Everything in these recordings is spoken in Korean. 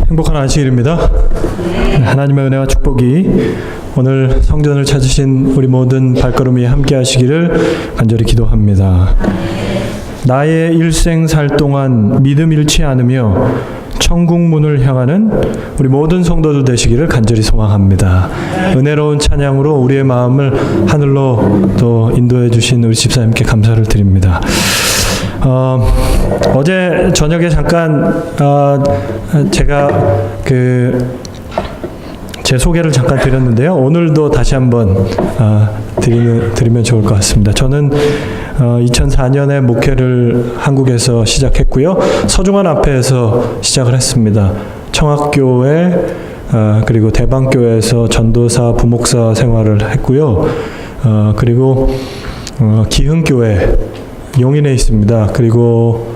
행복한 안식일입니다. 하나님의 은혜와 축복이 오늘 성전을 찾으신 우리 모든 발걸음이 함께 하시기를 간절히 기도합니다. 나의 일생 살 동안 믿음 잃지 않으며 천국 문을 향하는 우리 모든 성도들 되시기를 간절히 소망합니다. 은혜로운 찬양으로 우리의 마음을 하늘로 또 인도해 주신 우리 집사님께 감사를 드립니다. 어제 저녁에 잠깐 제가 제 소개를 잠깐 드렸는데요. 오늘도 다시 한번 드리면 좋을 것 같습니다. 저는 2004년에 목회를 한국에서 시작했고요. 서중환 앞에서 시작을 했습니다. 청학교회 그리고 대방교회에서 전도사, 부목사 생활을 했고요. 그리고 기흥교회 용인에 있습니다. 그리고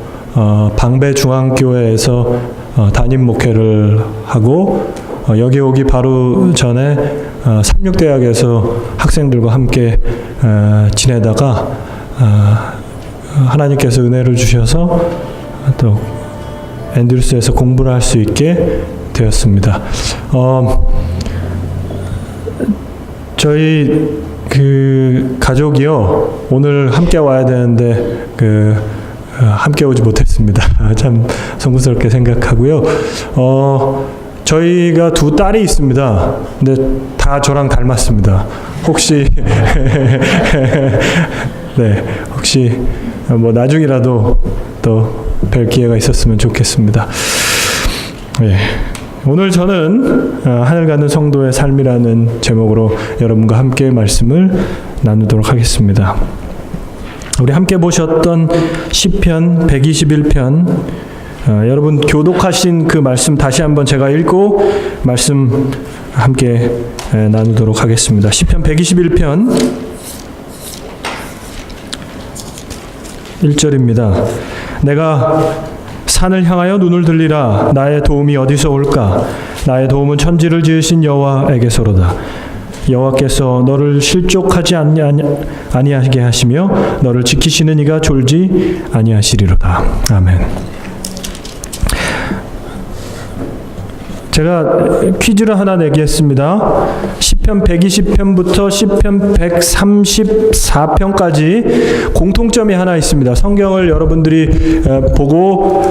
방배중앙교회에서 담임 목회를 하고 여기 오기 바로 전에 삼육대학에서 학생들과 함께 지내다가 하나님께서 은혜를 주셔서 또 앤드루스에서 공부를 할 수 있게 되었습니다. 저희 가족이요, 오늘 함께 와야 되는데 함께 오지 못했습니다. 참 송구스럽게 생각하고요. 저희가 두 딸이 있습니다. 근데 다 저랑 닮았습니다. 혹시 네, 혹시 뭐 나중이라도 또 뵐 기회가 있었으면 좋겠습니다. 네. 오늘 저는 하늘 가는 성도의 삶이라는 제목으로 여러분과 함께 말씀을 나누도록 하겠습니다. 우리 함께 보셨던 시편 121편, 여러분 교독하신 그 말씀 다시 한번 제가 읽고 말씀 함께 나누도록 하겠습니다. 시편 121편 1절입니다. 내가 산을 향하여 눈을 들리라. 나의 도움이 어디서 올까? 나의 도움은 천지를 지으신 여호와에게서로다. 여호와께서 너를 실족하지 아니하게 하시며 너를 지키시는 이가 졸지 아니하시리로다. 아멘. 제가 퀴즈를 하나 내겠습니다. 시편 120편부터 시편 134편까지 공통점이 하나 있습니다. 성경을 여러분들이 보고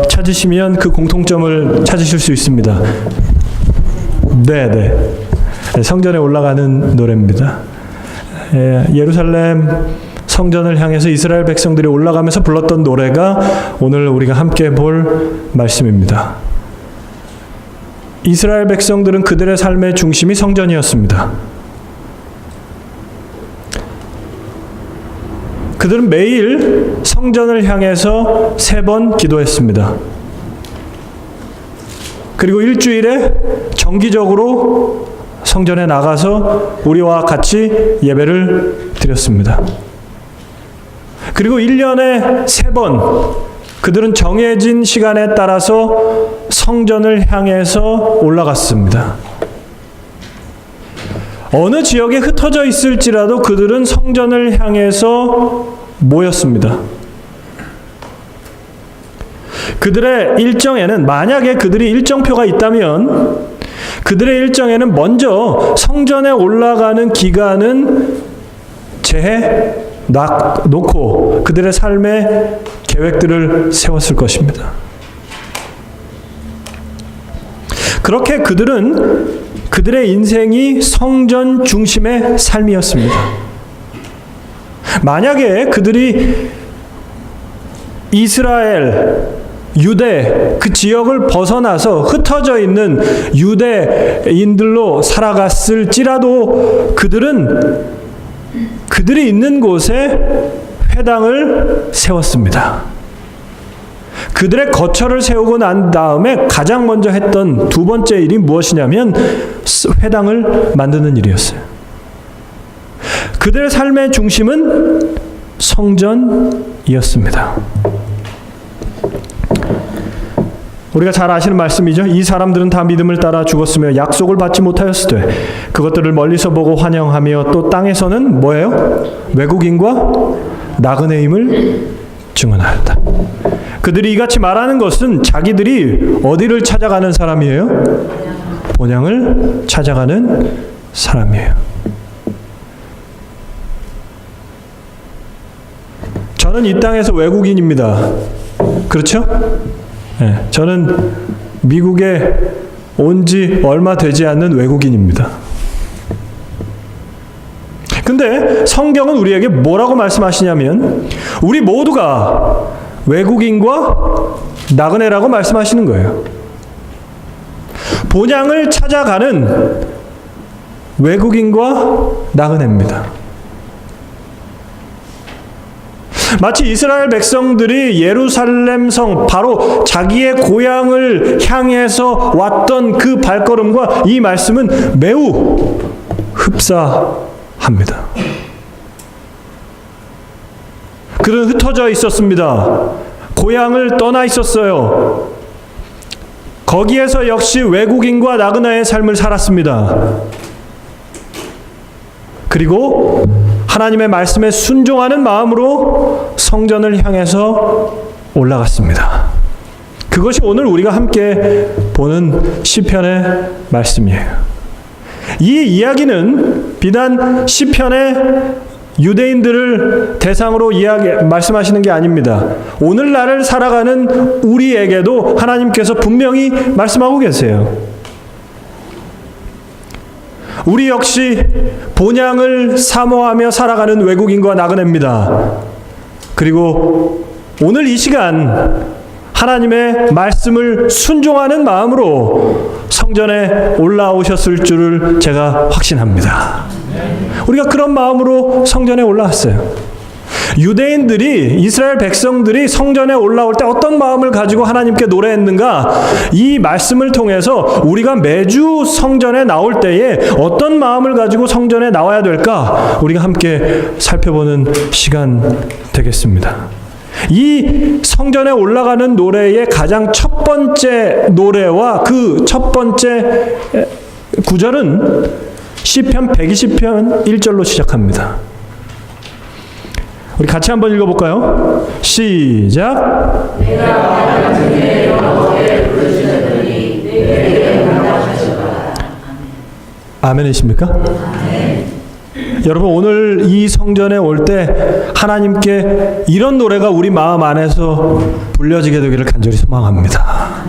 찾으시면 그 공통점을 찾으실 수 있습니다. 네, 성전에 올라가는 노래입니다. 예루살렘 성전을 향해서 이스라엘 백성들이 올라가면서 불렀던 노래가 오늘 우리가 함께 볼 말씀입니다. 이스라엘 백성들은 그들의 삶의 중심이 성전이었습니다. 그들은 매일 성전을 향해서 3번 기도했습니다. 그리고 일주일에 정기적으로 성전에 나가서 우리와 같이 예배를 드렸습니다. 그리고 1년에 3번 그들은 정해진 시간에 따라서 성전을 향해서 올라갔습니다. 어느 지역에 흩어져 있을지라도 그들은 성전을 향해서 모였습니다. 그들의 일정에는, 만약에 그들이 일정표가 있다면 그들의 일정에는 먼저 성전에 올라가는 기간은 재해 놓고 그들의 삶의 계획들을 세웠을 것입니다. 그렇게 그들은 그들의 인생이 성전 중심의 삶이었습니다. 만약에 그들이 이스라엘, 유대 그 지역을 벗어나서 흩어져 있는 유대인들로 살아갔을지라도 그들은 그들이 있는 곳에 회당을 세웠습니다. 그들의 거처를 세우고 난 다음에 가장 먼저 했던 두 번째 일이 무엇이냐면 회당을 만드는 일이었어요. 그들의 삶의 중심은 성전이었습니다. 우리가 잘 아시는 말씀이죠. 이 사람들은 다 믿음을 따라 죽었으며 약속을 받지 못하였으되 그것들을 멀리서 보고 환영하며 또 땅에서는 뭐예요? 외국인과 나그네임을 증언하였다. 그들이 이같이 말하는 것은 자기들이 어디를 찾아가는 사람이에요? 본향을 찾아가는 사람이에요. 저는 이 땅에서 외국인입니다. 그렇죠? 네, 저는 미국에 온 지 얼마 되지 않는 외국인입니다. 근데 성경은 우리에게 뭐라고 말씀하시냐면 우리 모두가 외국인과 나그네라고 말씀하시는 거예요. 본향을 찾아가는 외국인과 나그네입니다. 마치 이스라엘 백성들이 예루살렘 성, 바로 자기의 고향을 향해서 왔던 그 발걸음과 이 말씀은 매우 흡사합니다. 그들은 흩어져 있었습니다. 고향을 떠나 있었어요. 거기에서 역시 외국인과 나그네의 삶을 살았습니다. 그리고 하나님의 말씀에 순종하는 마음으로 성전을 향해서 올라갔습니다. 그것이 오늘 우리가 함께 보는 시편의 말씀이에요. 이 이야기는 비단 시편의 유대인들을 대상으로 말씀하시는 게 아닙니다. 오늘날을 살아가는 우리에게도 하나님께서 분명히 말씀하고 계세요. 우리 역시 본향을 사모하며 살아가는 외국인과 나그네입니다. 그리고 오늘 이 시간 하나님의 말씀을 순종하는 마음으로 성전에 올라오셨을 줄을 제가 확신합니다. 우리가 그런 마음으로 성전에 올라왔어요. 유대인들이, 이스라엘 백성들이 성전에 올라올 때 어떤 마음을 가지고 하나님께 노래했는가? 이 말씀을 통해서 우리가 매주 성전에 나올 때에 어떤 마음을 가지고 성전에 나와야 될까? 우리가 함께 살펴보는 시간 되겠습니다. 이 성전에 올라가는 노래의 가장 첫 번째 노래와 그 첫 번째 구절은 시편 120편 1절로 시작합니다. 우리 같이 한번 읽어볼까요? 시작. 아멘이십니까? 아멘. 여러분, 오늘 이 성전에 올 때 하나님께 이런 노래가 우리 마음 안에서 불려지게 되기를 간절히 소망합니다.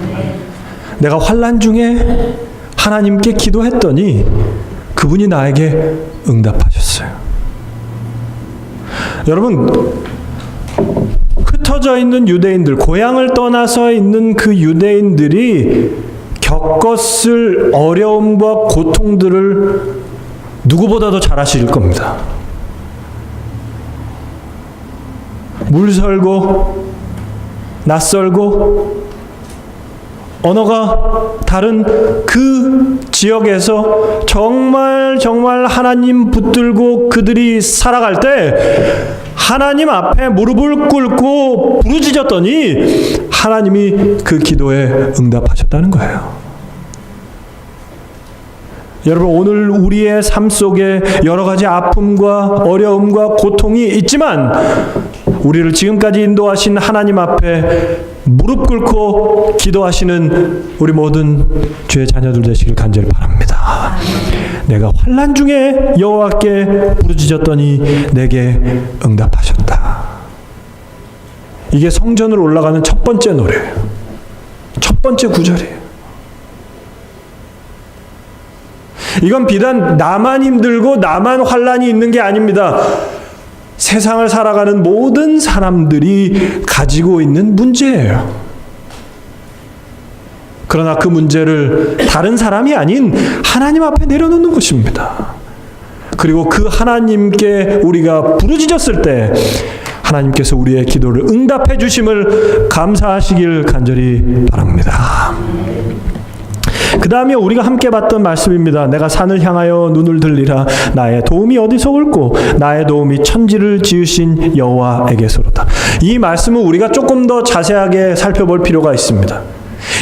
내가 환난 중에 하나님께 기도했더니 그분이 나에게 응답하셨어요. 여러분, 흩어져 있는 유대인들, 고향을 떠나서 있는 그 유대인들이 겪었을 어려움과 고통들을 누구보다도 잘 아실 겁니다. 물설고 낯설고 언어가 다른 그 지역에서 정말 하나님 붙들고 그들이 살아갈 때 하나님 앞에 무릎을 꿇고 부르짖었더니 하나님이 그 기도에 응답하셨다는 거예요. 여러분, 오늘 우리의 삶 속에 여러 가지 아픔과 어려움과 고통이 있지만 우리를 지금까지 인도하신 하나님 앞에 무릎 꿇고 기도하시는 우리 모든 주의 자녀들 되시길 간절히 바랍니다. 내가 환난 중에 여호와께 부르짖었더니 내게 응답하셨다. 이게 성전으로 올라가는 첫 번째 노래예요. 첫 번째 구절이에요. 이건 비단 나만 힘들고 나만 환난이 있는 게 아닙니다. 세상을 살아가는 모든 사람들이 가지고 있는 문제예요. 그러나 그 문제를 다른 사람이 아닌 하나님 앞에 내려놓는 것입니다. 그리고 그 하나님께 우리가 부르짖었을 때 하나님께서 우리의 기도를 응답해 주심을 감사하시길 간절히 바랍니다. 그 다음에 우리가 함께 봤던 말씀입니다. 내가 산을 향하여 눈을 들리라. 나의 도움이 어디서 올꼬? 나의 도움이 천지를 지으신 여호와에게서로다. 이 말씀은 우리가 조금 더 자세하게 살펴볼 필요가 있습니다.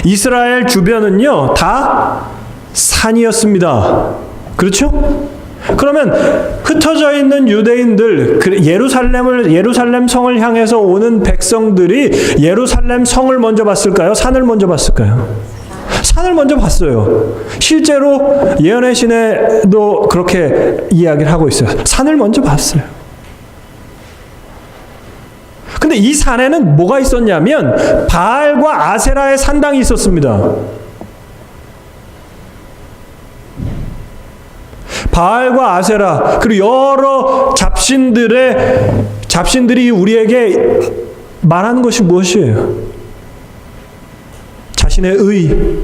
이스라엘 주변은요, 다 산이었습니다. 그렇죠? 그러면 흩어져 있는 유대인들, 예루살렘 성을 향해서 오는 백성들이 예루살렘 성을 먼저 봤을까요? 산을 먼저 봤을까요? 산을 먼저 봤어요. 실제로 예언의 신에도 그렇게 이야기를 하고 있어요. 산을 먼저 봤어요. 근데 이 산에는 뭐가 있었냐면 바알과 아세라의 산당이 있었습니다. 바알과 아세라, 그리고 여러 잡신들이 우리에게 말하는 것이 무엇이에요? 자신의 의,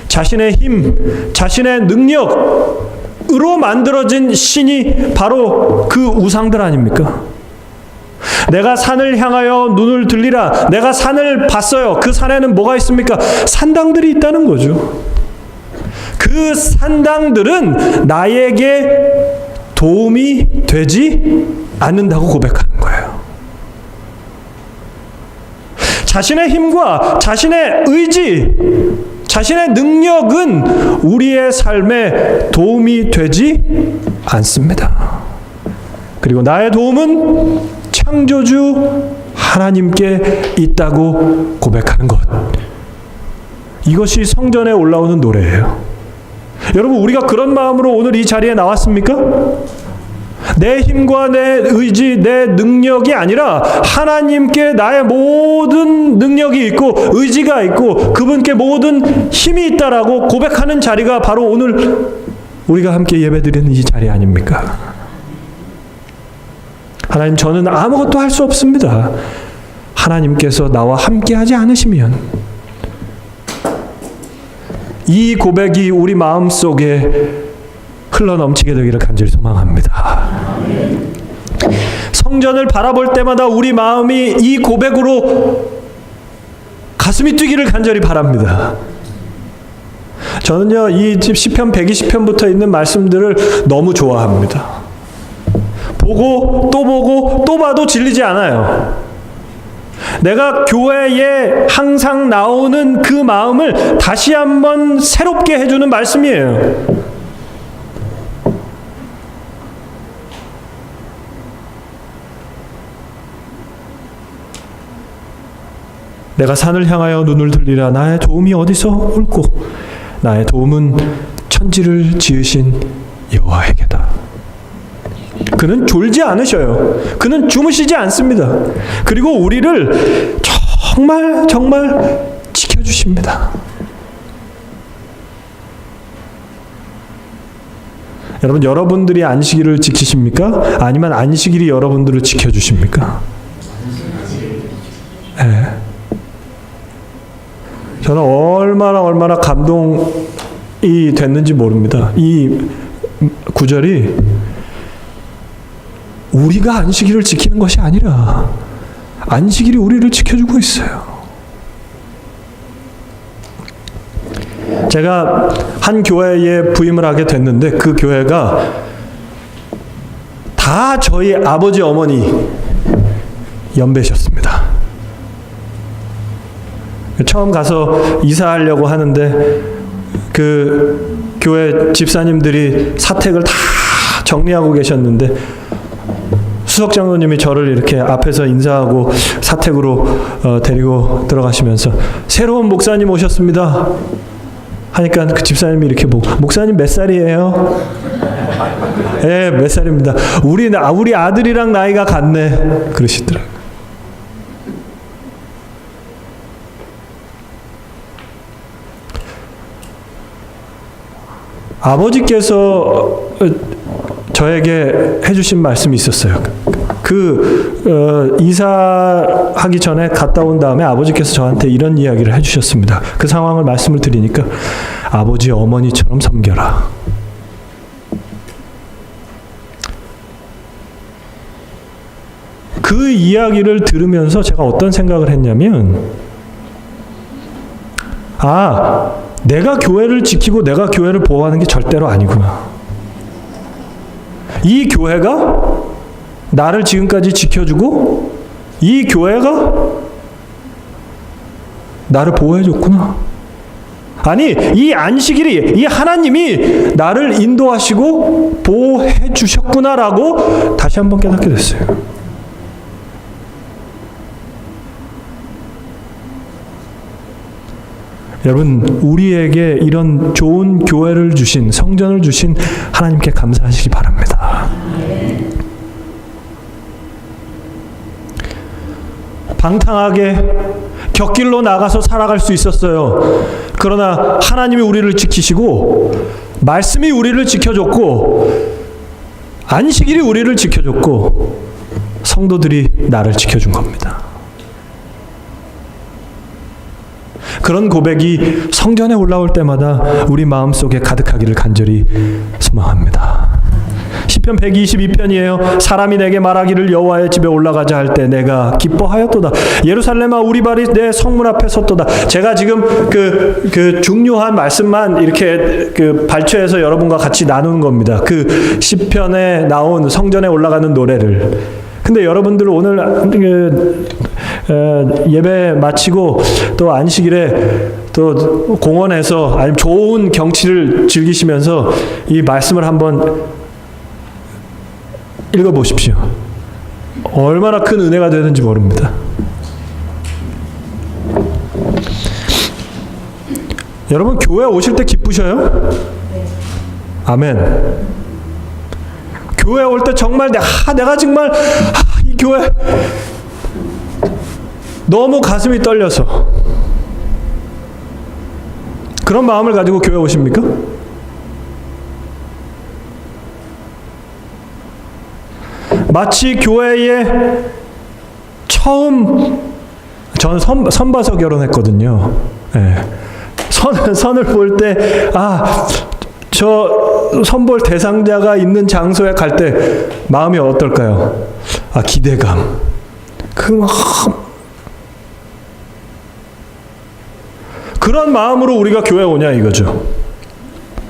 자신의 힘, 자신의 능력으로 만들어진 신이 바로 그 우상들 아닙니까? 내가 산을 향하여 눈을 들리라. 내가 산을 봤어요. 그 산에는 뭐가 있습니까? 산당들이 있다는 거죠. 그 산당들은 나에게 도움이 되지 않는다고 고백하는 거예요. 자신의 힘과 자신의 의지, 자신의 능력은 우리의 삶에 도움이 되지 않습니다. 그리고 나의 도움은 창조주 하나님께 있다고 고백하는 것. 이것이 성전에 올라오는 노래예요. 여러분, 우리가 그런 마음으로 오늘 이 자리에 나왔습니까? 내 힘과 내 의지, 내 능력이 아니라 하나님께 나의 모든 능력이 있고 의지가 있고 그분께 모든 힘이 있다라고 고백하는 자리가 바로 오늘 우리가 함께 예배드리는 이 자리 아닙니까? 하나님, 저는 아무것도 할 수 없습니다. 하나님께서 나와 함께하지 않으시면. 이 고백이 우리 마음속에 흘러넘치게 되기를 간절히 소망합니다. 성전을 바라볼 때마다 우리 마음이 이 고백으로 가슴이 뛰기를 간절히 바랍니다. 저는요, 이 시편 120편부터 있는 말씀들을 너무 좋아합니다. 보고 또 봐도 질리지 않아요. 내가 교회에 항상 나오는 그 마음을 다시 한번 새롭게 해주는 말씀이에요. 내가 산을 향하여 눈을 들리라. 나의 도움이 어디서 올꼬? 나의 도움은 천지를 지으신 여호와에게다. 그는 졸지 않으셔요. 그는 주무시지 않습니다. 그리고 우리를 정말 지켜주십니다. 여러분, 여러분들이 안식일을 지키십니까? 아니면 안식일이 여러분들을 지켜주십니까? 네. 저는 얼마나 감동이 됐는지 모릅니다. 이 구절이 우리가 안식일을 지키는 것이 아니라 안식일이 우리를 지켜주고 있어요. 제가 한 교회에 부임을 하게 됐는데 그 교회가 다 저희 아버지 어머니 연배셨습니다. 처음 가서 이사하려고 하는데 그 교회 집사님들이 사택을 다 정리하고 계셨는데 수석 장로님이 저를 이렇게 앞에서 인사하고 사택으로 데리고 들어가시면서 새로운 목사님 오셨습니다 하니까 그 집사님이 이렇게 보고, 목사님 몇 살이에요? 예, 몇 살입니다. 우리 아들이랑 나이가 같네 그러시더라고요. 아버지께서 저에게 해주신 말씀이 있었어요. 이사하기 전에 갔다 온 다음에 아버지께서 저한테 이런 이야기를 해주셨습니다. 그 상황을 말씀을 드리니까 아버지 어머니처럼 섬겨라. 그 이야기를 들으면서 제가 어떤 생각을 했냐면, 내가 교회를 지키고 내가 교회를 보호하는 게 절대로 아니구나. 이 교회가 나를 지금까지 지켜주고 이 교회가 나를 보호해줬구나. 아니, 이 안식일이 이 하나님이 나를 인도하시고 보호해 주셨구나라고 다시 한번 깨닫게 됐어요. 여러분, 우리에게 이런 좋은 교회를 주신, 성전을 주신 하나님께 감사하시기 바랍니다. 방탕하게 곁길로 나가서 살아갈 수 있었어요. 그러나 하나님이 우리를 지키시고 말씀이 우리를 지켜줬고 안식일이 우리를 지켜줬고 성도들이 나를 지켜준 겁니다. 그런 고백이 성전에 올라올 때마다 우리 마음속에 가득하기를 간절히 소망합니다. 시편 122편이에요. 사람이 내게 말하기를 여호와의 집에 올라가자 할 때 내가 기뻐하였도다. 예루살렘아 우리 발이 내 성문 앞에 섰도다. 제가 지금 그 중요한 말씀만 이렇게 발췌해서 여러분과 같이 나누는 겁니다. 그 시편에 나온 성전에 올라가는 노래를. 근데 여러분들 오늘 예배 마치고 또 안식일에 또 공원에서 아니면 좋은 경치를 즐기시면서 이 말씀을 한번 읽어보십시오. 얼마나 큰 은혜가 되는지 모릅니다. 여러분, 교회 오실 때 기쁘셔요? 아멘. 교회 올 때 정말 내가 정말 이 교회 너무 가슴이 떨려서 그런 마음을 가지고 교회 오십니까? 마치 교회에 처음, 저는 선 봐서 결혼했거든요. 네. 선을 볼 때, 저 선볼 대상자가 있는 장소에 갈 때 마음이 어떨까요? 기대감. 그런 마음으로 우리가 교회에 오냐 이거죠.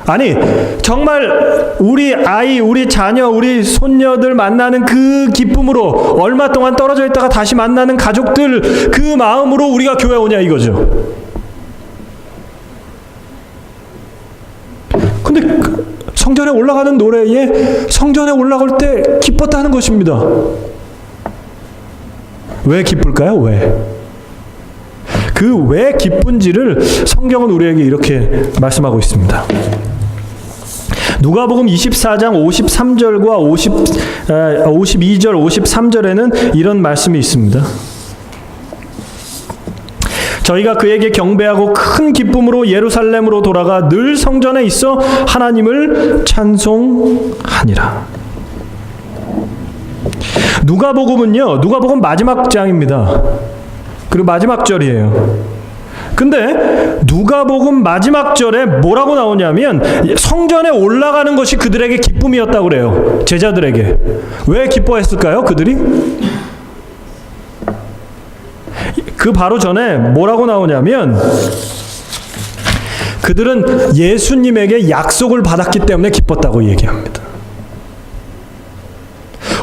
아니, 정말 우리 아이, 우리 자녀, 우리 손녀들 만나는 그 기쁨으로 얼마 동안 떨어져 있다가 다시 만나는 가족들 그 마음으로 우리가 교회 오냐 이거죠. 근데 성전에 올라가는 노래에 성전에 올라갈 때 기뻤다는 것입니다. 왜 기쁠까요? 왜 기쁜지를 성경은 우리에게 이렇게 말씀하고 있습니다. 누가복음 24장 53절과 52절, 53절에는 이런 말씀이 있습니다. 저희가 그에게 경배하고 큰 기쁨으로 예루살렘으로 돌아가 늘 성전에 있어 하나님을 찬송하니라. 누가복음 마지막 장입니다. 그리고 마지막 절이에요. 근데 누가복음 마지막 절에 뭐라고 나오냐면 성전에 올라가는 것이 그들에게 기쁨이었다고 그래요. 제자들에게. 왜 기뻐했을까요? 그들이? 그 바로 전에 뭐라고 나오냐면 그들은 예수님에게 약속을 받았기 때문에 기뻤다고 얘기합니다.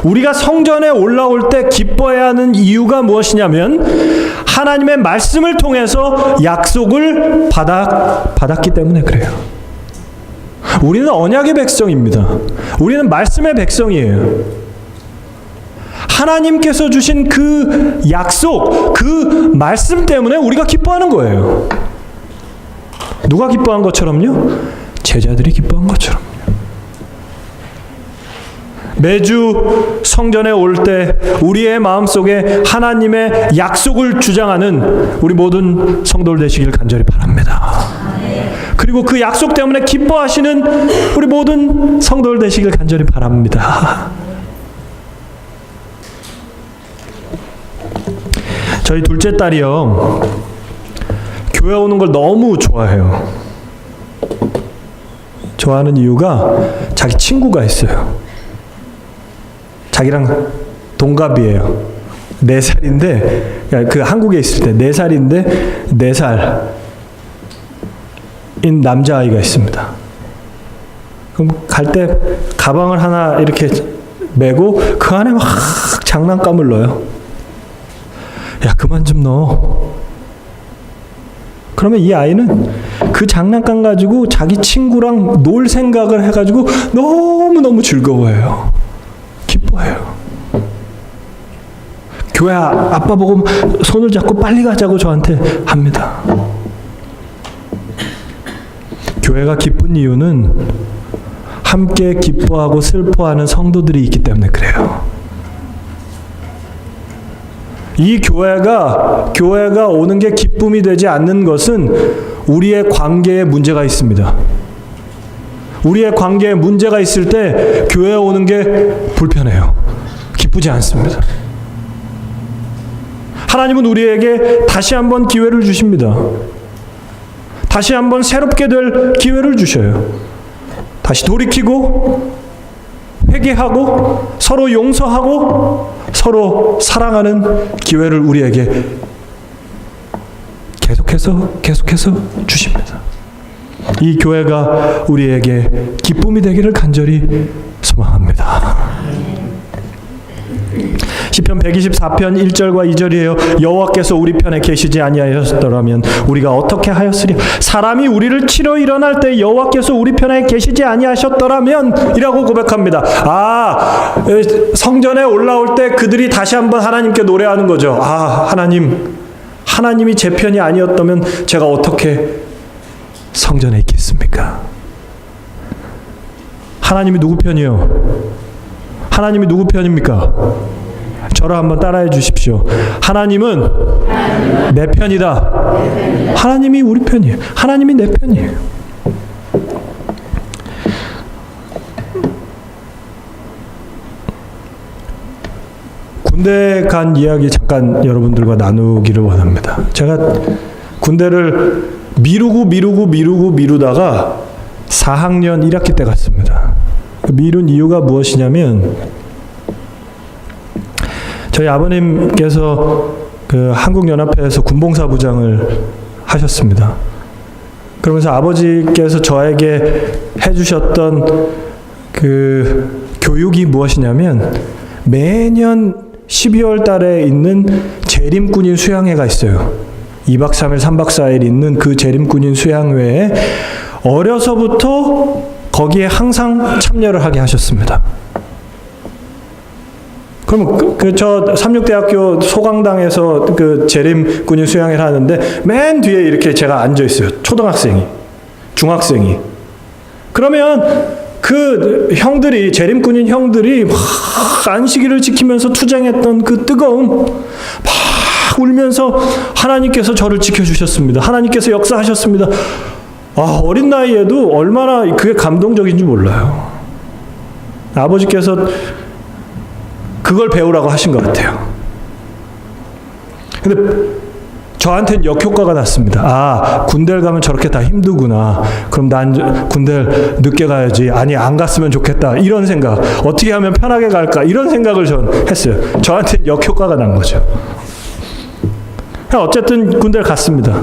우리가 성전에 올라올 때 기뻐해야 하는 이유가 무엇이냐면 하나님의 말씀을 통해서 약속을 받았기 때문에 그래요. 우리는 언약의 백성입니다. 우리는 말씀의 백성이에요. 하나님께서 주신 그 약속, 그 말씀 때문에 우리가 기뻐하는 거예요. 누가 기뻐한 것처럼요? 제자들이 기뻐한 것처럼요. 매주 성전에 올 때 우리의 마음속에 하나님의 약속을 주장하는 우리 모든 성도들 되시길 간절히 바랍니다. 그리고 그 약속 때문에 기뻐하시는 우리 모든 성도들 되시길 간절히 바랍니다. 저희 둘째 딸이요, 교회 오는 걸 너무 좋아해요. 좋아하는 이유가 자기 친구가 있어요. 자기랑 동갑이에요. 4살인데, 그 한국에 있을 때 4살인데 4살인 남자아이가 있습니다. 그럼 갈 때 가방을 하나 이렇게 메고 그 안에 막 장난감을 넣어요. 야, 그만 좀 넣어. 그러면 이 아이는 그 장난감 가지고 자기 친구랑 놀 생각을 해가지고 너무너무 즐거워해요. 기뻐해요. 교회 아빠 보고 손을 잡고 빨리 가자고 저한테 합니다. 교회가 기쁜 이유는 함께 기뻐하고 슬퍼하는 성도들이 있기 때문에 그래요. 이 교회가 오는 게 기쁨이 되지 않는 것은 우리의 관계에 문제가 있습니다. 우리의 관계에 문제가 있을 때 교회에 오는 게 불편해요. 기쁘지 않습니다. 하나님은 우리에게 다시 한번 기회를 주십니다. 다시 한번 새롭게 될 기회를 주셔요. 다시 돌이키고 회개하고 서로 용서하고 서로 사랑하는 기회를 우리에게 계속해서 주십니다. 이 교회가 우리에게 기쁨이 되기를 간절히 소망합니다. 시편 124편 1절과 2절이에요. 여호와께서 우리 편에 계시지 아니하셨더라면 우리가 어떻게 하였으랴. 사람이 우리를 치러 일어날 때 여호와께서 우리 편에 계시지 아니하셨더라면 이라고 고백합니다. 성전에 올라올 때 그들이 다시 한번 하나님께 노래하는 거죠. 하나님이 제 편이 아니었다면 제가 어떻게 성전에 있겠습니까? 하나님이 누구 편이요? 하나님이 누구 편입니까? 저를 한번 따라해 주십시오. 하나님은 내 편이다. 하나님이 우리 편이에요. 하나님이 내 편이에요. 군대 간 이야기 잠깐 여러분들과 나누기를 원합니다. 제가 군대를 미루다가 4학년 1학기 때 갔습니다. 미룬 이유가 무엇이냐면 저희 아버님께서 그 한국연합회에서 군봉사부장을 하셨습니다. 그러면서 아버지께서 저에게 해주셨던 그 교육이 무엇이냐면 매년 12월 달에 있는 재림군인 수양회가 있어요. 2박 3일, 3박 4일 있는 그 재림군인 수양회에 어려서부터 거기에 항상 참여를 하게 하셨습니다. 그럼 저 삼육대학교 소강당에서 그 재림군인 수양회를 하는데 맨 뒤에 이렇게 제가 앉아 있어요. 초등학생이, 중학생이. 그러면 그 형들이, 재림군인 형들이 막 안식일을 지키면서 투쟁했던 그 뜨거움, 막 울면서 하나님께서 저를 지켜주셨습니다. 하나님께서 역사하셨습니다. 어린 나이에도 얼마나 그게 감동적인지 몰라요. 아버지께서 그걸 배우라고 하신 것 같아요. 근데 저한테는 역효과가 났습니다. 군대를 가면 저렇게 다 힘들구나. 그럼 난 군대를 늦게 가야지. 아니, 안 갔으면 좋겠다. 이런 생각. 어떻게 하면 편하게 갈까? 이런 생각을 전 했어요. 저한테는 역효과가 난 거죠. 어쨌든 군대를 갔습니다.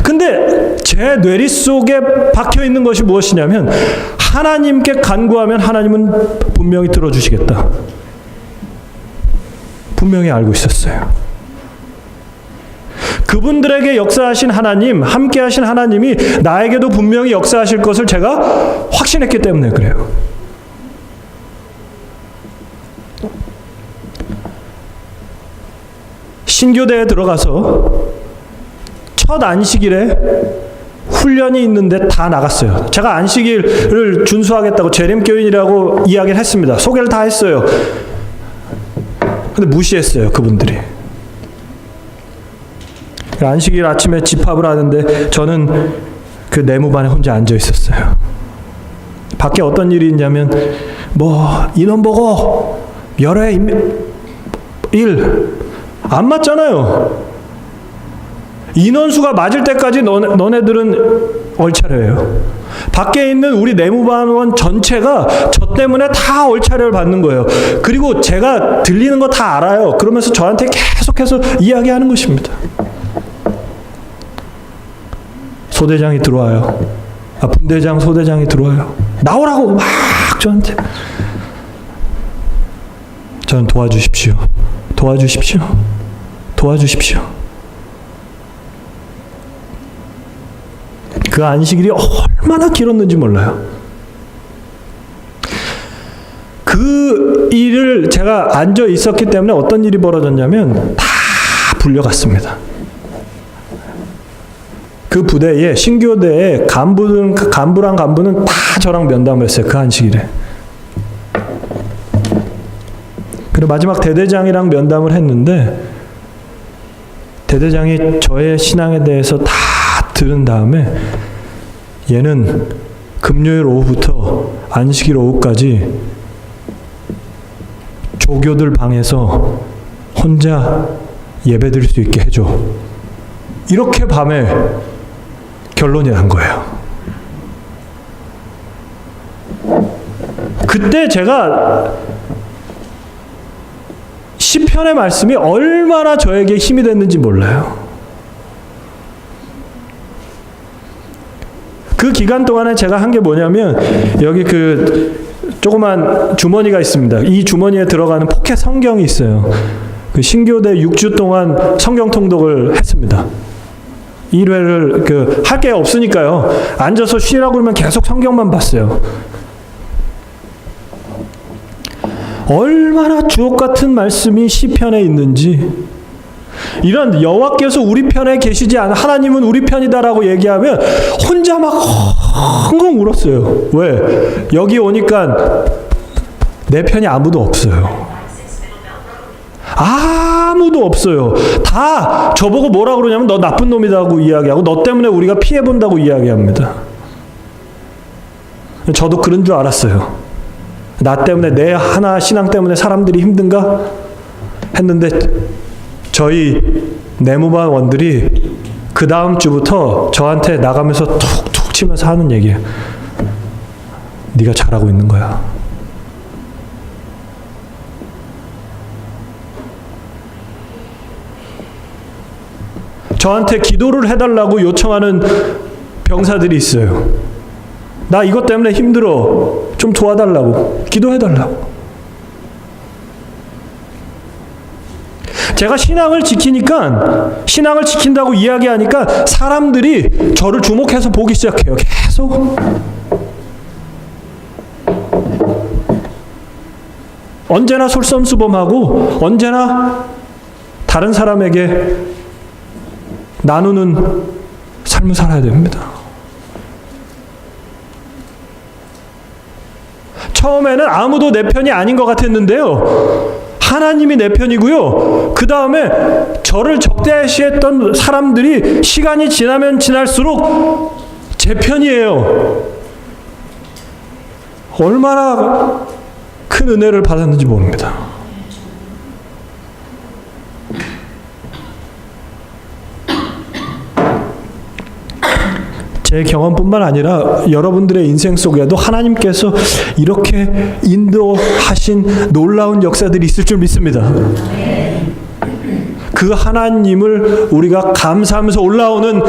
근데 제 뇌리 속에 박혀 있는 것이 무엇이냐면 하나님께 간구하면 하나님은 분명히 들어주시겠다. 분명히 알고 있었어요. 그분들에게 역사하신 하나님, 함께 하신 하나님이 나에게도 분명히 역사하실 것을 제가 확신했기 때문에 그래요. 신교대에 들어가서 첫 안식일에 훈련이 있는데 다 나갔어요. 제가 안식일을 준수하겠다고 재림교인이라고 이야기를 했습니다. 소개를 다 했어요. 근데 무시했어요, 그분들이. 안식일 아침에 집합을 하는데 저는 그 내무반에 혼자 앉아 있었어요. 밖에 어떤 일이 있냐면 인원 보고 여러 일 안 맞잖아요. 인원수가 맞을 때까지 너네들은 얼차려예요. 밖에 있는 우리 내무반원 전체가 저 때문에 다 얼차려를 받는 거예요. 그리고 제가 들리는 거 다 알아요. 그러면서 저한테 계속해서 이야기하는 것입니다. 소대장이 들어와요. 분대장, 소대장이 들어와요. 나오라고 막 저한테. 저는 도와주십시오. 도와주십시오. 도와주십시오. 그 안식일이 얼마나 길었는지 몰라요. 그 일을 제가 앉아 있었기 때문에 어떤 일이 벌어졌냐면 다 불려갔습니다. 그 부대에 신교대에 간부랑 간부는 다 저랑 면담을 했어요. 그 안식일에. 그리고 마지막 대대장이랑 면담을 했는데 대대장이 저의 신앙에 대해서 다 들은 다음에 얘는 금요일 오후부터 안식일 오후까지 조교들 방에서 혼자 예배드릴 수 있게 해줘. 이렇게 밤에 결론이 난 거예요. 그때 제가 시편의 말씀이 얼마나 저에게 힘이 됐는지 몰라요. 그 기간 동안에 제가 한 게 뭐냐면 여기 그 조그만 주머니가 있습니다. 이 주머니에 들어가는 포켓 성경이 있어요. 그 신교대 6주 동안 성경 통독을 했습니다. 1회를 할 게 없으니까요. 앉아서 쉬라고 그러면 계속 성경만 봤어요. 얼마나 주옥 같은 말씀이 시편에 있는지, 이런 여호와께서 우리 편에 계시지 않아 하나님은 우리 편이다라고 얘기하면 혼자 막 헝헝 울었어요. 왜? 여기 오니까 내 편이 아무도 없어요. 아무도 없어요. 다 저보고 뭐라 그러냐면 너 나쁜 놈이라고 이야기하고 너 때문에 우리가 피해본다고 이야기합니다. 저도 그런 줄 알았어요. 나 때문에 내 하나 신앙 때문에 사람들이 힘든가 했는데 저희 내무반원들이 그 다음 주부터 저한테 나가면서 툭툭 치면서 하는 얘기예요. 네가 잘하고 있는 거야. 저한테 기도를 해달라고 요청하는 병사들이 있어요. 나 이것 때문에 힘들어. 좀 도와달라고. 기도해달라고. 제가 신앙을 지킨다고 이야기하니까 사람들이 저를 주목해서 보기 시작해요. 계속. 언제나 솔선수범하고 언제나 다른 사람에게 나누는 삶을 살아야 됩니다. 처음에는 아무도 내 편이 아닌 것 같았는데요. 하나님이 내 편이고요. 그 다음에 저를 적대시했던 사람들이 시간이 지나면 지날수록 제 편이에요. 얼마나 큰 은혜를 받았는지 모릅니다. 제 경험뿐만 아니라 여러분들의 인생 속에도 하나님께서 이렇게 인도하신 놀라운 역사들이 있을 줄 믿습니다. 그 하나님을 우리가 감사하면서 올라오는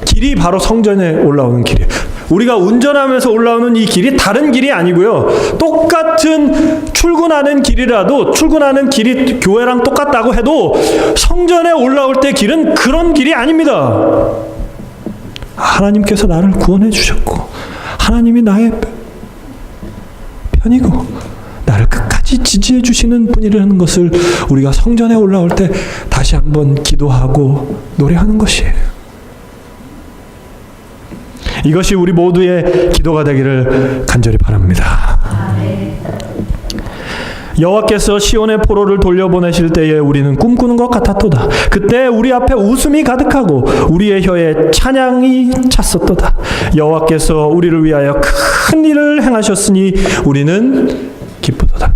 길이 바로 성전에 올라오는 길이에요. 우리가 운전하면서 올라오는 이 길이 다른 길이 아니고요. 똑같은 출근하는 길이라도 출근하는 길이 교회랑 똑같다고 해도 성전에 올라올 때 길은 그런 길이 아닙니다. 하나님께서 나를 구원해 주셨고 하나님이 나의 편이고 나를 끝까지 지지해 주시는 분이라는 것을 우리가 성전에 올라올 때 다시 한번 기도하고 노래하는 것이에요. 이것이 우리 모두의 기도가 되기를 간절히 바랍니다. 여호와께서 시온의 포로를 돌려보내실 때에 우리는 꿈꾸는 것 같았도다. 그때 우리 앞에 웃음이 가득하고 우리의 혀에 찬양이 찼었도다. 여호와께서 우리를 위하여 큰 일을 행하셨으니 우리는 기쁘도다.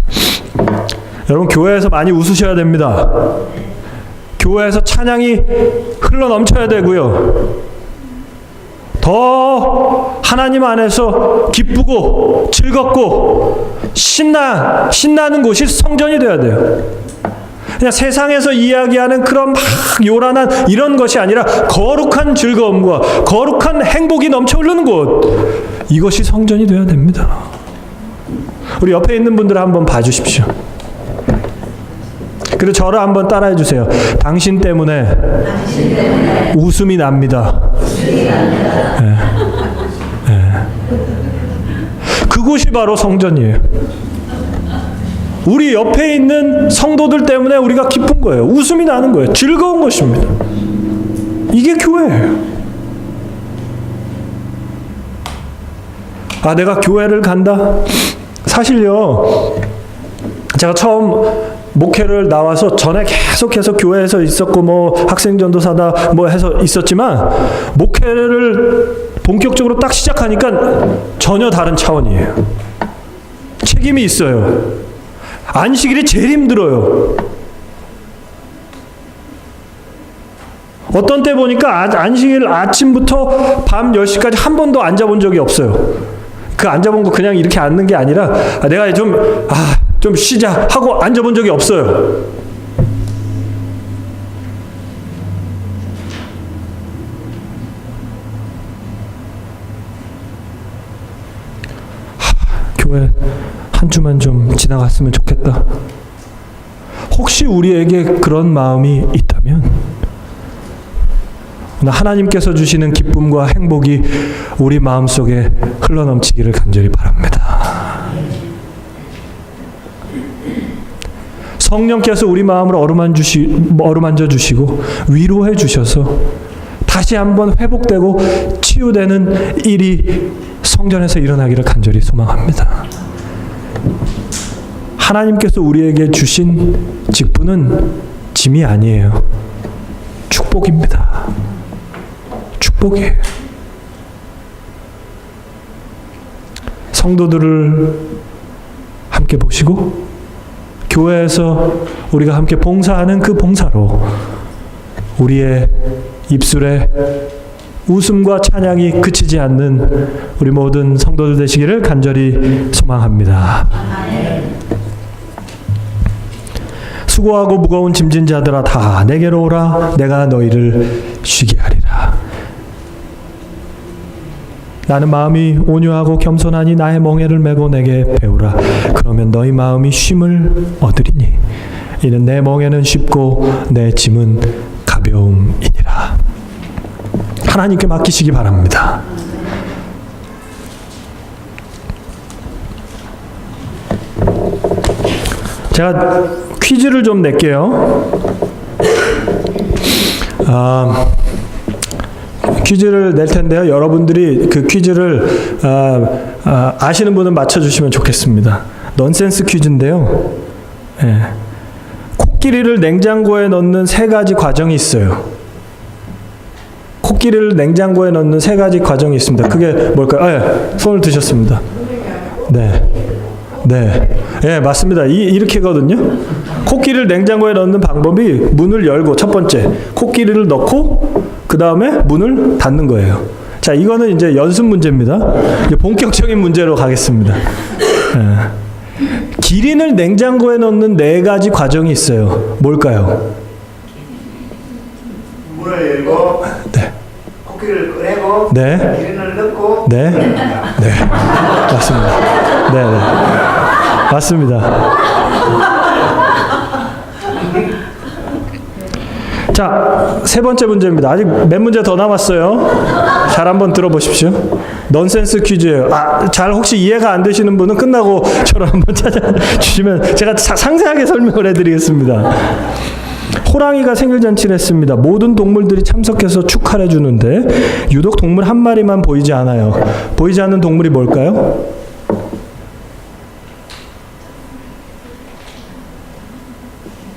여러분, 교회에서 많이 웃으셔야 됩니다. 교회에서 찬양이 흘러 넘쳐야 되고요. 더 하나님 안에서 기쁘고 즐겁고 신나는 곳이 성전이 되어야 돼요. 그냥 세상에서 이야기하는 그런 막 요란한 이런 것이 아니라 거룩한 즐거움과 거룩한 행복이 넘쳐 흐르는 곳, 이것이 성전이 되어야 됩니다. 우리 옆에 있는 분들 한번 봐주십시오. 그리고 저를 한번 따라해 주세요. 당신 때문에 웃음이 납니다. 네. 네. 그곳이 바로 성전이에요. 우리 옆에 있는 성도들 때문에 우리가 기쁜 거예요. 웃음이 나는 거예요. 즐거운 것입니다. 이게 교회예요. 아, 내가 교회를 간다? 사실요, 제가 처음 목회를 나와서 전에 계속해서 교회에서 있었고 뭐 학생전도사다 뭐 해서 있었지만 목회를 본격적으로 딱 시작하니까 전혀 다른 차원이에요. 책임이 있어요. 안식일이 제일 힘들어요. 어떤 때 보니까 안식일 아침부터 밤 10시까지 한 번도 앉아본 적이 없어요. 그 앉아본 거 그냥 이렇게 앉는 게 아니라 내가 좀 쉬자 하고 앉아본 적이 없어요. 교회 한 주만 좀 지나갔으면 좋겠다. 혹시 우리에게 그런 마음이 있다면 하나님께서 주시는 기쁨과 행복이 우리 마음속에 흘러넘치기를 간절히 바랍니다. 성령께서 우리 마음을 어루만져 주시고 위로해 주셔서 다시 한번 회복되고 치유되는 일이 성전에서 일어나기를 간절히 소망합니다. 하나님께서 우리에게 주신 직분은 짐이 아니에요. 축복입니다. 축복이에요. 성도들을 함께 보시고 교회에서 우리가 함께 봉사하는 그 봉사로 우리의 입술에 웃음과 찬양이 그치지 않는 우리 모든 성도들 되시기를 간절히 소망합니다. 수고하고 무거운 짐진 자들아 다 내게로 오라. 내가 너희를 쉬게 하리라. 나는 마음이 온유하고 겸손하니 나의 멍에를 메고 내게 배우라. 그러면 너희 마음이 쉼을 얻으리니 이는 내 멍에는 쉽고 내 짐은 가벼움이니라. 하나님께 맡기시기 바랍니다. 제가 퀴즈를 좀 낼게요. 퀴즈를 낼 텐데요. 여러분들이 그 퀴즈를 아시는 분은 맞춰주시면 좋겠습니다. 넌센스 퀴즈인데요. 예. 코끼리를 냉장고에 넣는 3가지 과정이 있어요. 코끼리를 냉장고에 넣는 3가지 과정이 있습니다. 그게 뭘까요? 손을 드셨습니다. 네. 예, 맞습니다. 이렇게거든요. 코끼리를 냉장고에 넣는 방법이 문을 열고 첫 번째 코끼리를 넣고 그 다음에 문을 닫는 거예요. 자, 이거는 이제 연습 문제입니다. 이제 본격적인 문제로 가겠습니다. 예. 기린을 냉장고에 넣는 4가지 과정이 있어요. 뭘까요? 문을 열고, 네. 코끼리를 꺼내고, 네. 기린을 넣고, 네. 맞습니다. 네. 맞습니다. 자, 3번째 문제입니다. 아직 몇 문제 더 남았어요. 잘 한번 들어보십시오. 넌센스 퀴즈예요. 잘 혹시 이해가 안 되시는 분은 끝나고 저를 한번 찾아주시면 제가 상세하게 설명을 해드리겠습니다. 호랑이가 생일잔치를 했습니다. 모든 동물들이 참석해서 축하를 해주는데 유독 동물 한 마리만 보이지 않아요. 보이지 않는 동물이 뭘까요?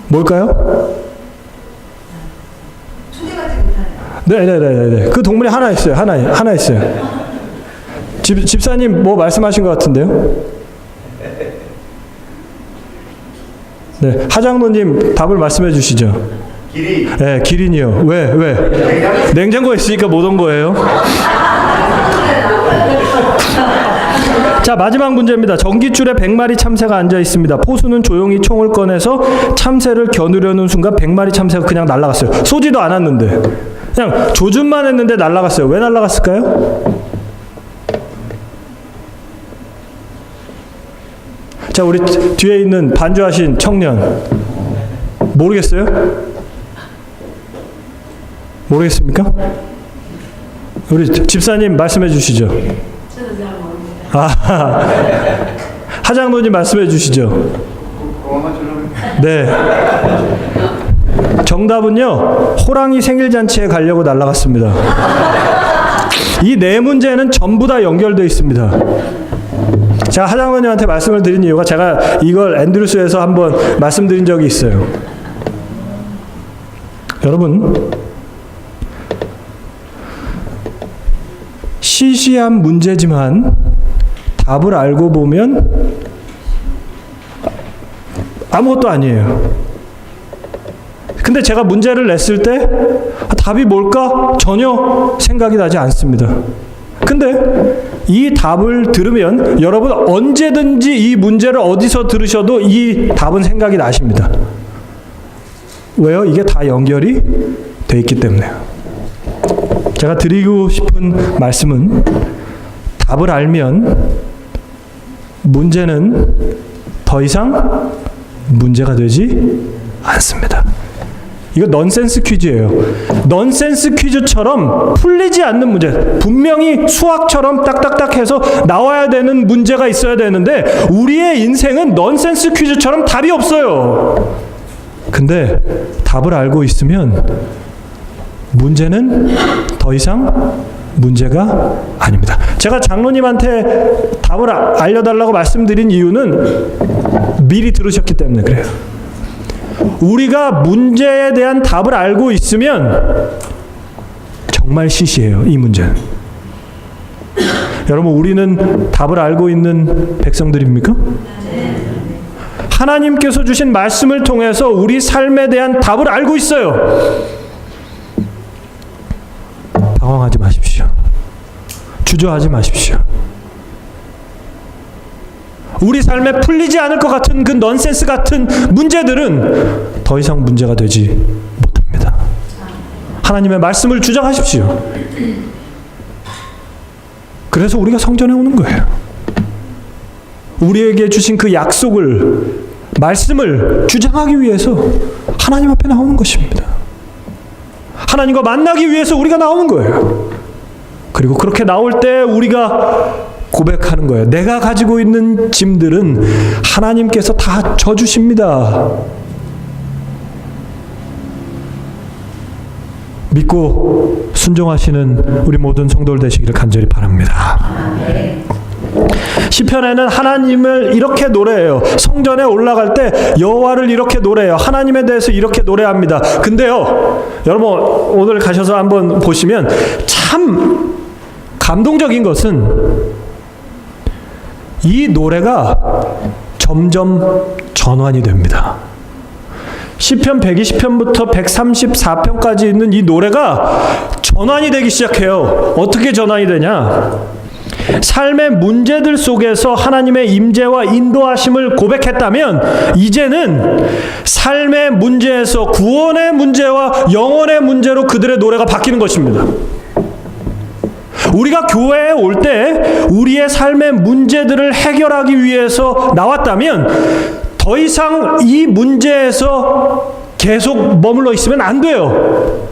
뭘까요? 네. 그 동물이 하나 있어요. 하나 있어요. 집사님 뭐 말씀하신 것 같은데요? 네, 하장로님 답을 말씀해 주시죠. 기린. 네, 기린이요. 왜? 냉장고에 있으니까 못 온 거예요. 자, 마지막 문제입니다. 전깃줄에 100마리 참새가 앉아 있습니다. 포수는 조용히 총을 꺼내서 참새를 겨누려는 순간 100마리 참새가 그냥 날아갔어요. 쏘지도 않았는데. 그냥 조준만 했는데 날아갔어요. 왜 날아갔을까요? 자, 우리 뒤에 있는 반주하신 청년. 모르겠어요? 모르겠습니까? 우리 집사님 말씀해 주시죠. 저도 잘 모릅니다. 하장로님 말씀해 주시죠. 그거만 주려면 네. 정답은요, 호랑이 생일잔치에 가려고 날아갔습니다. 이 네 문제는 전부 다 연결되어 있습니다. 제가 하장로님한테 말씀을 드린 이유가 제가 이걸 앤드루스에서 한번 말씀드린 적이 있어요. 여러분, 시시한 문제지만 답을 알고 보면 아무것도 아니에요. 근데 제가 문제를 냈을 때 답이 뭘까? 전혀 생각이 나지 않습니다. 근데 이 답을 들으면 여러분 언제든지 이 문제를 어디서 들으셔도 이 답은 생각이 나십니다. 왜요? 이게 다 연결이 돼 있기 때문에요. 제가 드리고 싶은 말씀은 답을 알면 문제는 더 이상 문제가 되지 않습니다. 이거 넌센스 퀴즈예요. 넌센스 퀴즈처럼 풀리지 않는 문제, 분명히 수학처럼 딱딱딱 해서 나와야 되는 문제가 있어야 되는데 우리의 인생은 넌센스 퀴즈처럼 답이 없어요. 근데 답을 알고 있으면 문제는 더 이상 문제가 아닙니다. 제가 장로님한테 답을 알려달라고 말씀드린 이유는 미리 들으셨기 때문에 그래요. 우리가 문제에 대한 답을 알고 있으면 정말 시시해요, 이 문제는. 여러분, 우리는 답을 알고 있는 백성들입니까? 하나님께서 주신 말씀을 통해서 우리 삶에 대한 답을 알고 있어요. 당황하지 마십시오. 주저하지 마십시오. 우리 삶에 풀리지 않을 것 같은 그 넌센스 같은 문제들은 더 이상 문제가 되지 못합니다. 하나님의 말씀을 주장하십시오. 그래서 우리가 성전에 오는 거예요. 우리에게 주신 그 약속을, 말씀을 주장하기 위해서 하나님 앞에 나오는 것입니다. 하나님과 만나기 위해서 우리가 나오는 거예요. 그리고 그렇게 나올 때 우리가 고백하는 거예요. 내가 가지고 있는 짐들은 하나님께서 다 져주십니다. 믿고 순종하시는 우리 모든 성도들 되시기를 간절히 바랍니다. 시편에는 하나님을 이렇게 노래해요. 성전에 올라갈 때 여호와를 이렇게 노래해요. 하나님에 대해서 이렇게 노래합니다. 근데요, 여러분 오늘 가셔서 한번 보시면 참 감동적인 것은 이 노래가 점점 전환이 됩니다. 시편 120편부터 134편까지 있는 이 노래가 전환이 되기 시작해요. 어떻게 전환이 되냐? 삶의 문제들 속에서 하나님의 임재와 인도하심을 고백했다면 이제는 삶의 문제에서 구원의 문제와 영원의 문제로 그들의 노래가 바뀌는 것입니다. 우리가 교회에 올 때 우리의 삶의 문제들을 해결하기 위해서 나왔다면 더 이상 이 문제에서 계속 머물러 있으면 안 돼요.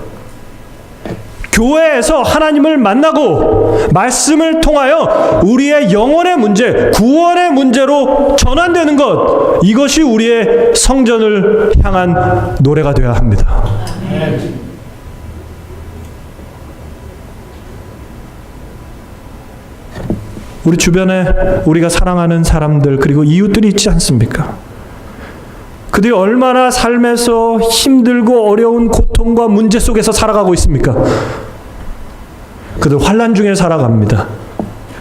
교회에서 하나님을 만나고 말씀을 통하여 우리의 영혼의 문제, 구원의 문제로 전환되는 것, 이것이 우리의 성전을 향한 노래가 되어야 합니다. 우리 주변에 우리가 사랑하는 사람들 그리고 이웃들이 있지 않습니까? 그들이 얼마나 삶에서 힘들고 어려운 고통과 문제 속에서 살아가고 있습니까? 그들 환난 중에 살아갑니다.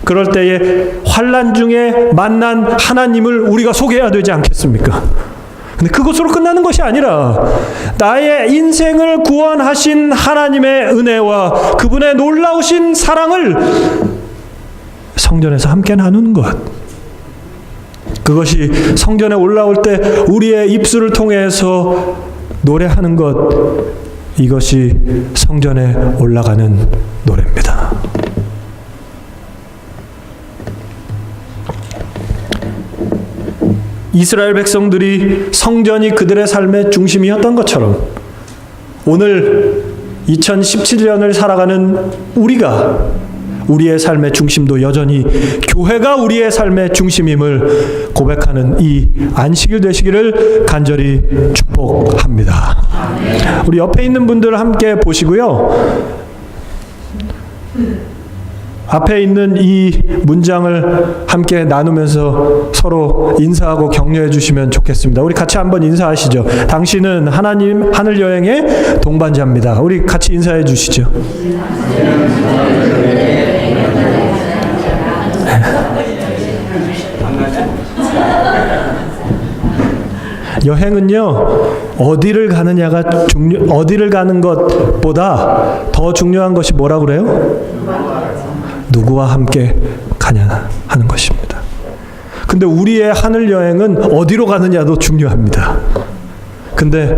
그럴 때에 환난 중에 만난 하나님을 우리가 소개해야 되지 않겠습니까? 근데 그것으로 끝나는 것이 아니라 나의 인생을 구원하신 하나님의 은혜와 그분의 놀라우신 사랑을 성전에서 함께 나누는 것, 그것이 성전에 올라올 때 우리의 입술을 통해서 노래하는 것, 이것이 성전에 올라가는 노래입니다. 이스라엘 백성들이 성전이 그들의 삶의 중심이었던 것처럼 오늘 2017년을 살아가는 우리의 삶의 중심도 여전히 교회가 우리의 삶의 중심임을 고백하는 이 안식일 되시기를 간절히 축복합니다. 우리 옆에 있는 분들 함께 보시고요. 앞에 있는 이 문장을 함께 나누면서 서로 인사하고 격려해 주시면 좋겠습니다. 우리 같이 한번 인사하시죠. 당신은 하나님 하늘 여행의 동반자입니다. 우리 같이 인사해 주시죠. 여행은요, 어디를 가는 것보다 더 중요한 것이 뭐라고 그래요? 누구와 함께 가냐 하는 것입니다. 근데 우리의 하늘 여행은 어디로 가느냐도 중요합니다. 근데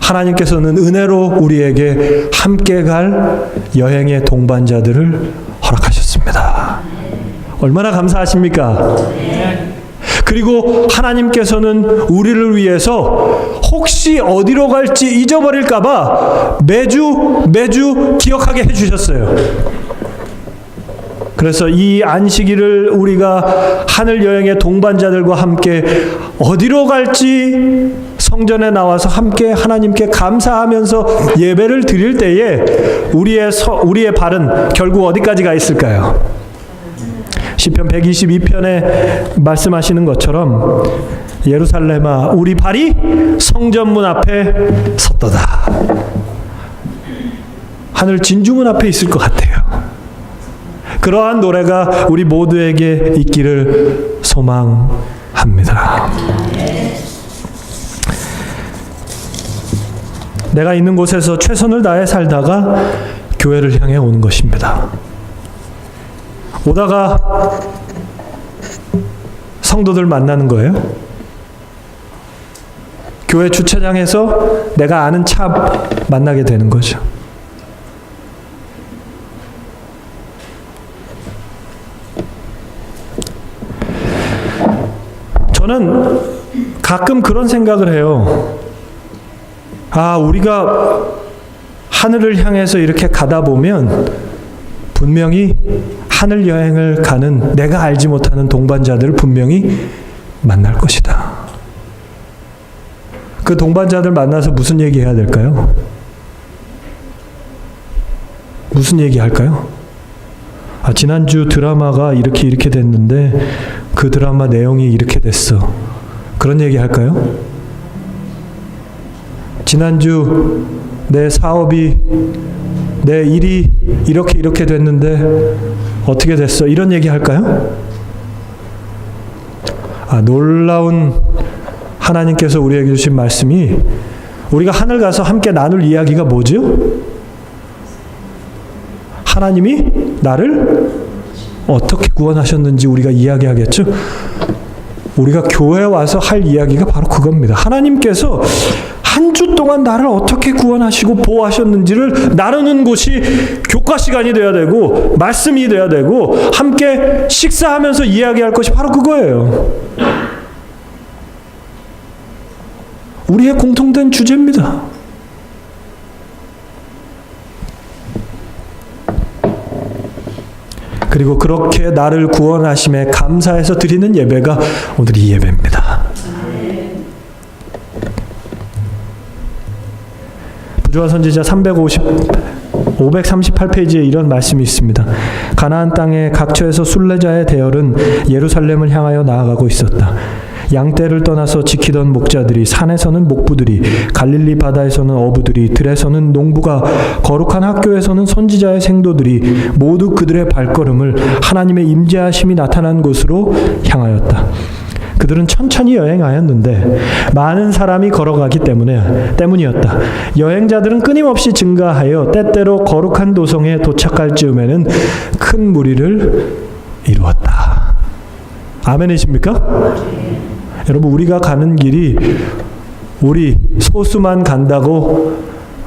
하나님께서는 은혜로 우리에게 함께 갈 여행의 동반자들을 허락하셨습니다. 얼마나 감사하십니까? 그리고 하나님께서는 우리를 위해서 혹시 어디로 갈지 잊어버릴까봐 매주 기억하게 해주셨어요. 그래서 이 안식일을 우리가 하늘 여행의 동반자들과 함께 어디로 갈지 성전에 나와서 함께 하나님께 감사하면서 예배를 드릴 때에 우리의 발은 결국 어디까지 가 있을까요? 시편 122편에 말씀하시는 것처럼 예루살렘아 우리 발이 성전문 앞에 섰도다. 하늘 진주문 앞에 있을 것 같아요. 그러한 노래가 우리 모두에게 있기를 소망합니다. 내가 있는 곳에서 최선을 다해 살다가 교회를 향해 오는 것입니다. 오다가 성도들 만나는 거예요. 교회 주차장에서 내가 아는 차 만나게 되는 거죠. 저는 가끔 그런 생각을 해요. 우리가 하늘을 향해서 이렇게 가다 보면 분명히 하늘 여행을 가는 내가 알지 못하는 동반자들을 분명히 만날 것이다. 그 동반자들 만나서 무슨 얘기 해야 될까요? 무슨 얘기 할까요? 지난주 드라마가 이렇게 됐는데 그 드라마 내용이 이렇게 됐어. 그런 얘기 할까요? 지난주 내 사업이 내 일이 이렇게 됐는데 어떻게 됐어? 이런 얘기 할까요? 놀라운 하나님께서 우리에게 주신 말씀이 우리가 하늘 가서 함께 나눌 이야기가 뭐죠? 하나님이 나를 어떻게 구원하셨는지 우리가 이야기하겠죠? 우리가 교회에 와서 할 이야기가 바로 그겁니다. 하나님께서 한 주 동안 나를 어떻게 구원하시고 보호하셨는지를 나누는 곳이 교과 시간이 돼야 되고 말씀이 돼야 되고 함께 식사하면서 이야기할 것이 바로 그거예요. 우리의 공통된 주제입니다. 그리고 그렇게 나를 구원하심에 감사해서 드리는 예배가 오늘 이 예배입니다. 부조화 선지자 538페이지에 이런 말씀이 있습니다. 가나안 땅의 각처에서 순례자의 대열은 예루살렘을 향하여 나아가고 있었다. 양떼를 떠나서 지키던 목자들이, 산에서는 목부들이, 갈릴리 바다에서는 어부들이, 들에서는 농부가, 거룩한 학교에서는 선지자의 생도들이 모두 그들의 발걸음을 하나님의 임재하심이 나타난 곳으로 향하였다. 그들은 천천히 여행하였는데 많은 사람이 걸어가기 때문이었다. 여행자들은 끊임없이 증가하여 때때로 거룩한 도성에 도착할 즈음에는 큰 무리를 이루었다. 아멘이십니까? 여러분, 우리가 가는 길이 우리 소수만 간다고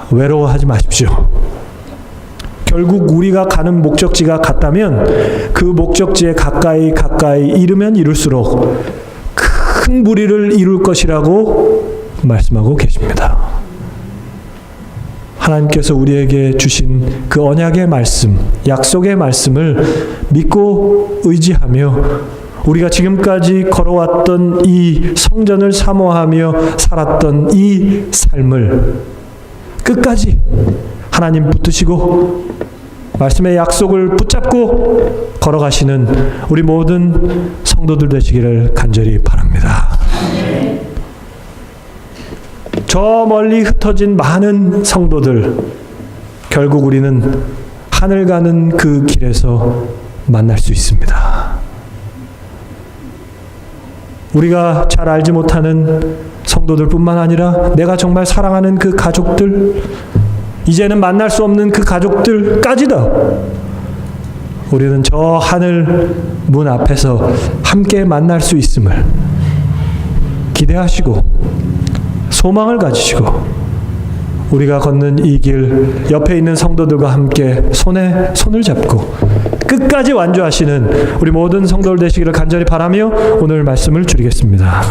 외로워하지 마십시오. 결국 우리가 가는 목적지가 같다면 그 목적지에 가까이 이르면 이룰수록 큰 무리를 이룰 것이라고 말씀하고 계십니다. 하나님께서 우리에게 주신 그 언약의 말씀, 약속의 말씀을 믿고 의지하며 우리가 지금까지 걸어왔던 이 성전을 사모하며 살았던 이 삶을 끝까지 하나님 붙드시고 말씀의 약속을 붙잡고 걸어가시는 우리 모든 성도들 되시기를 간절히 바랍니다. 저 멀리 흩어진 많은 성도들, 결국 우리는 하늘 가는 그 길에서 만날 수 있습니다. 우리가 잘 알지 못하는 성도들뿐만 아니라 내가 정말 사랑하는 그 가족들, 이제는 만날 수 없는 그 가족들까지도 우리는 저 하늘 문 앞에서 함께 만날 수 있음을 기대하시고 소망을 가지시고 우리가 걷는 이 길 옆에 있는 성도들과 함께 손에 손을 잡고 끝까지 완주하시는 우리 모든 성도들 되시기를 간절히 바라며 오늘 말씀을 줄이겠습니다.